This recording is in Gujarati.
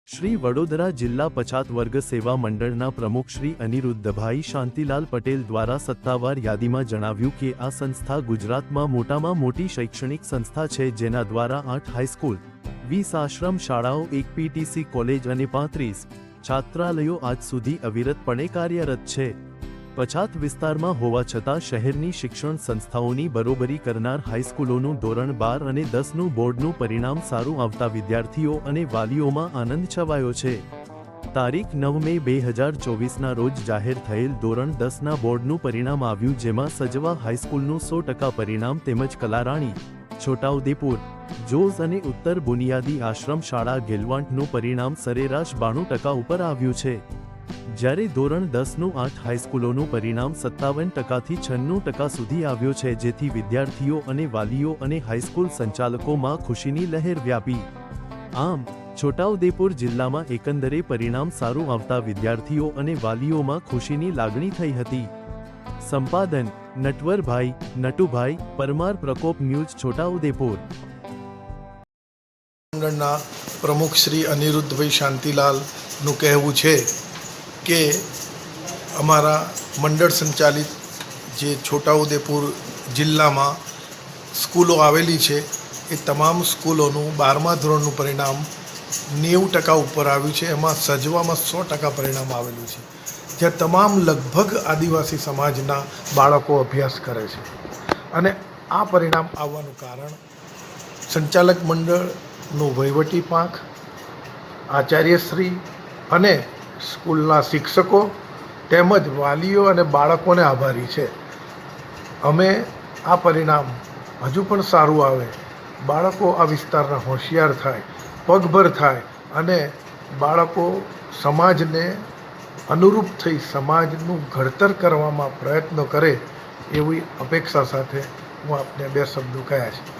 શ્રી વડોદરા જિલ્લા પછાત વર્ગ સેવા મંડળના પ્રમુખ શ્રી અનિરુદ્ધભાઈ શાંતિલાલ પટેલ દ્વારા સત્તાવાર યાદીમાં જણાવ્યું કે આ સંસ્થા ગુજરાતમાં મોટામાં મોટી શૈક્ષણિક સંસ્થા છે, જેના દ્વારા 8 હાઈસ્કૂલ, 20 આશ્રમ શાળાઓ, 1 પીટીસી કોલેજ અને 35 છાત્રાલયો આજ સુધી અવિરતપણે કાર્યરત છે। પછાત વિસ્તારમાં હોવા છતાં શહેરની શિક્ષણ સંસ્થાઓની બરોબરી કરનાર હાઈસ્કૂલોનું ધોરણ 12 અને 10નું બોર્ડનું પરિણામ સારું આવતા વિદ્યાર્થીઓ અને વાલીઓમાં આનંદ છવાયો છે। તારીખ 9 મે 2024ના રોજ જાહેર થયેલ ધોરણ 10ના બોર્ડનું પરિણામ આવ્યું, જેમાં સજવા હાઈસ્કૂલનું 100% પરિણામ તેમજ કલારાણી, છોટાઉદેપુર, જોઝ અને ઉત્તર બુનિયાદી આશ્રમ શાળા ગેલવાંટનું પરિણામ સરેરાશ 92% ઉપર આવ્યું છે, જ્યારે ધોરણ 10નું 8 હાઈસ્કૂલોનું પરિણામ 57%થી 96% સુધી આવ્યો છે, જેથી વિદ્યાર્થીઓ અને વાલીઓ અને હાઈસ્કૂલ સંચાલકોમાં ખુશીની લહેર વ્યાપી। આમ છોટાઉદેપુર જિલ્લામાં એકંદરે પરિણામ સારું આવતા વિદ્યાર્થીઓ અને વાલીઓમાં ખુશીની લાગણી થઈ હતી। સંપાદન નટવરભાઈ નટુભાઈ પરમાર, પ્રકોપ ન્યૂઝ, છોટાઉદેપુર। મંડળના પ્રમુખ શ્રી અનિરુદ્ધભાઈ શાંતિલાલનું કહેવું છે કે અમારા મંડળ સંચાલિત જે છોટાઉદેપુર જિલ્લામાં સ્કૂલો આવેલી છે એ તમામ સ્કૂલોનું 12મા ધોરણનું પરિણામ 90% ઉપર આવ્યું છે। એમાં સજવામાં 100% પરિણામ આવેલું છે, જ્યાં તમામ લગભગ આદિવાસી સમાજના બાળકો અભ્યાસ કરે છે। અને આ પરિણામ આવવાનું કારણ સંચાલક મંડળનો વહીવટી પાંખ, આચાર્યશ્રી અને સ્કૂલના શિક્ષકો તેમજ વાલીઓ અને બાળકોને આભારી છે। અમે આ પરિણામ હજુ પણ સારું આવે, બાળકો આ વિસ્તારના હોશિયાર થાય, પગભર થાય અને બાળકો સમાજને અનુરૂપ થઈ સમાજનું ઘડતર કરવામાં પ્રયત્નો કરે, એવી અપેક્ષા સાથે હું આપને 2 શબ્દો કહ્યા છે।